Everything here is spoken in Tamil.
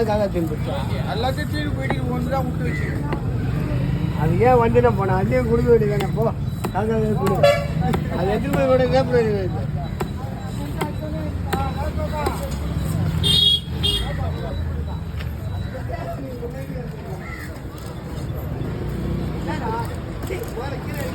காக்கா தீனி போச்சு. எல்லாத்தையும் தீனி போயிட்டு ஒன்று தான் விட்டு வச்சு. அது ஏன் வண்டியில் போனேன் அதையும் கொடுக்க வேண்டியதானே போ காக்கா கொடு. அது எடுத்துட்டு போய் கூட கேட்ப கீரை